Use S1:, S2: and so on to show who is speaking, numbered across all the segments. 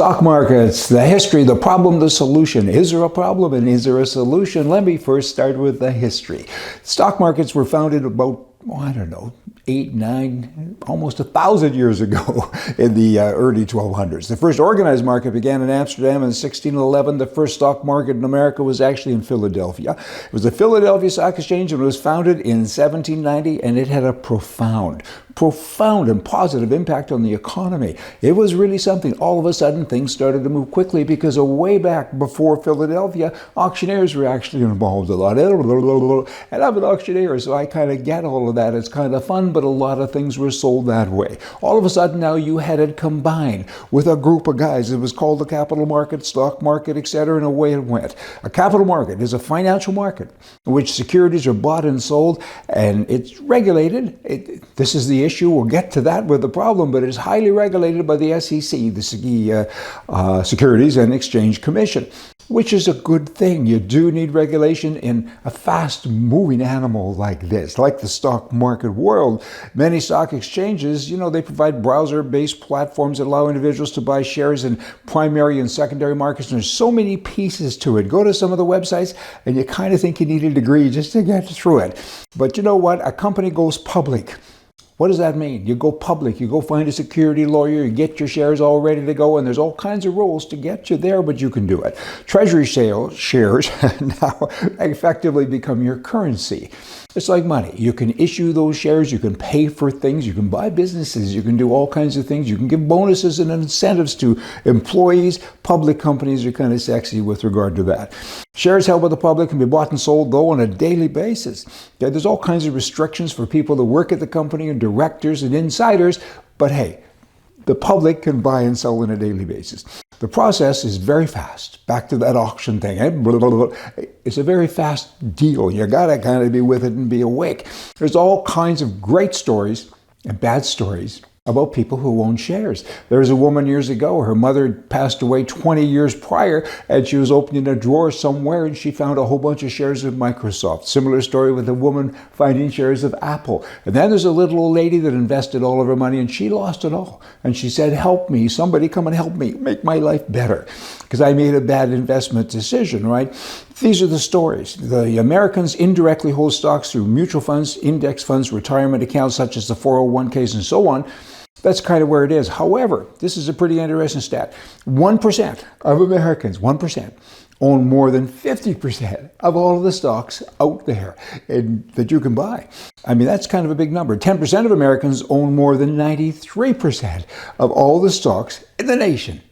S1: Stock markets, the history, the problem, the solution. Is there a problem and is there a solution? Let me first start with the history. Stock markets were founded about, I don't know, 8, 9, almost 1,000 years ago in the early 1200s. The first organized market began in Amsterdam in 1611. The first stock market in America was actually in Philadelphia. It was the Philadelphia Stock Exchange, and it was founded in 1790, and it had a profound and positive impact on the economy. It was really something. All of a sudden, things started to move quickly because way back before Philadelphia, auctioneers were actually involved a lot. And I'm an auctioneer, so I kind of get all of that. It's kind of fun, but a lot of things were sold that way. All of a sudden, now you had it combined with a group of guys. It was called the capital market, stock market, etc., and away it went. A capital market is a financial market in which securities are bought and sold, and it's regulated. This is the issue. We'll get to that with the problem, but it's highly regulated by the SEC, the Securities and Exchange Commission, which is a good thing. You do need regulation in a fast-moving animal like this, like the stock market world. Many stock exchanges, they provide browser-based platforms that allow individuals to buy shares in primary and secondary markets, and there's so many pieces to it. Go to some of the websites, and you kind of think you need a degree just to get through it. But you know what? A company goes public. What does that mean? You go public, you go find a security lawyer, you get your shares all ready to go, and there's all kinds of rules to get you there, but you can do it. Treasury shares now effectively become your currency. It's like money. You can issue those shares, you can pay for things, you can buy businesses, you can do all kinds of things, you can give bonuses and incentives to employees. Public companies are kind of sexy with regard to that. Shares held by the public can be bought and sold, though, on a daily basis. There's all kinds of restrictions for people that work at the company and directors and insiders, but hey, the public can buy and sell on a daily basis. The process is very fast. Back to that auction thing. It's a very fast deal. You got to kind of be with it and be awake. There's all kinds of great stories and bad stories about people who own shares. There was a woman years ago, her mother passed away 20 years prior, and she was opening a drawer somewhere and she found a whole bunch of shares of Microsoft. Similar story with a woman finding shares of Apple. And then there's a little old lady that invested all of her money and she lost it all. And she said, help me, somebody come and help me, make my life better, because I made a bad investment decision, right? These are the stories. The Americans indirectly hold stocks through mutual funds, index funds, retirement accounts such as the 401ks and so on. That's kind of where it is. However, this is a pretty interesting stat. 1% of Americans, 1%, own more than 50% of all of the stocks out there that you can buy. I mean, that's kind of a big number. 10% of Americans own more than 93% of all the stocks in the nation.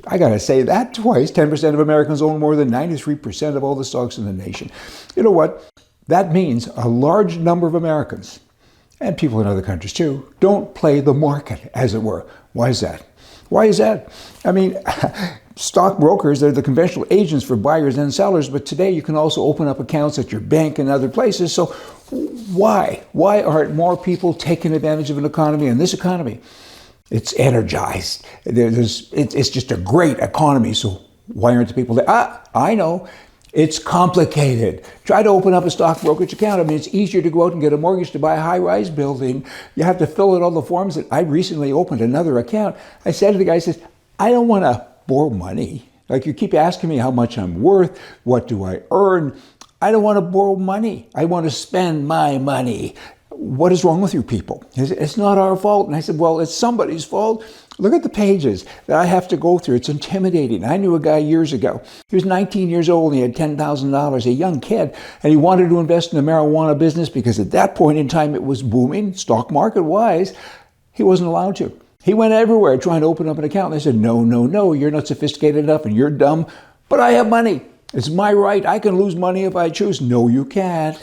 S1: I got to say that twice. 10% of Americans own more than 93% of all the stocks in the nation. You know what? That means a large number of Americans, and people in other countries too, don't play the market, as it were. Why is that? Why is that? I mean, stockbrokers, they're the conventional agents for buyers and sellers, but today you can also open up accounts at your bank and other places. So why? Why aren't more people taking advantage of an economy? And this economy, it's energized. It's just a great economy. So why aren't the people there? I know. It's complicated. Try to open up a stock brokerage account. I mean, it's easier to go out and get a mortgage to buy a high-rise building. You have to fill out all the forms. I recently opened another account. I said to the guy, I don't want to borrow money. Like, you keep asking me how much I'm worth. What do I earn? I don't want to borrow money. I want to spend my money. What is wrong with you people? It's not our fault. And I said, well, it's somebody's fault. Look at the pages that I have to go through. It's intimidating. I knew a guy years ago. He was 19 years old and he had $10,000, a young kid, and he wanted to invest in the marijuana business because at that point in time it was booming, stock market wise. He wasn't allowed to. He went everywhere trying to open up an account. And they said, no, you're not sophisticated enough and you're dumb, but I have money. It's my right. I can lose money if I choose. No, you can't.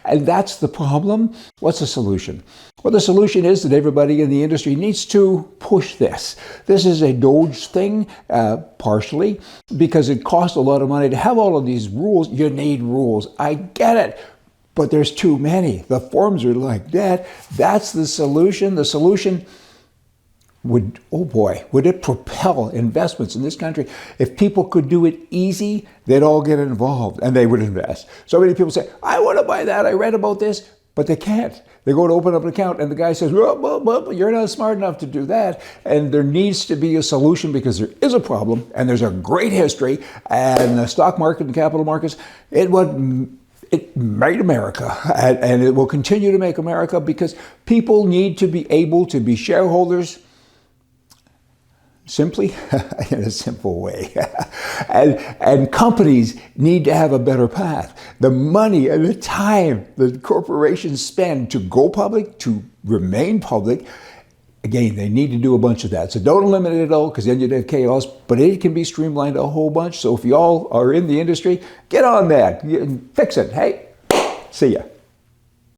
S1: And that's the problem. What's the solution? Well, the solution is that everybody in the industry needs to push this. This is a Doge thing, partially, because it costs a lot of money to have all of these rules. You need rules. I get it. But there's too many. The forms are like that. That's the solution. The solution would it propel investments in this country? If people could do it easy, they'd all get involved and they would invest. So many people say, I want to buy that. I read about this. But they can't. They go to open up an account and the guy says, well, you're not smart enough to do that. And there needs to be a solution because there is a problem and there's a great history. And the stock market and capital markets, it made America, and it will continue to make America because people need to be able to be shareholders simply, in a simple way. and companies need to have a better path. The money and the time the corporations spend to go public, to remain public, again, they need to do a bunch of that. So don't eliminate it all because then you'd have chaos, but it can be streamlined a whole bunch. So if you all are in the industry, get on that, fix it. Hey, see ya.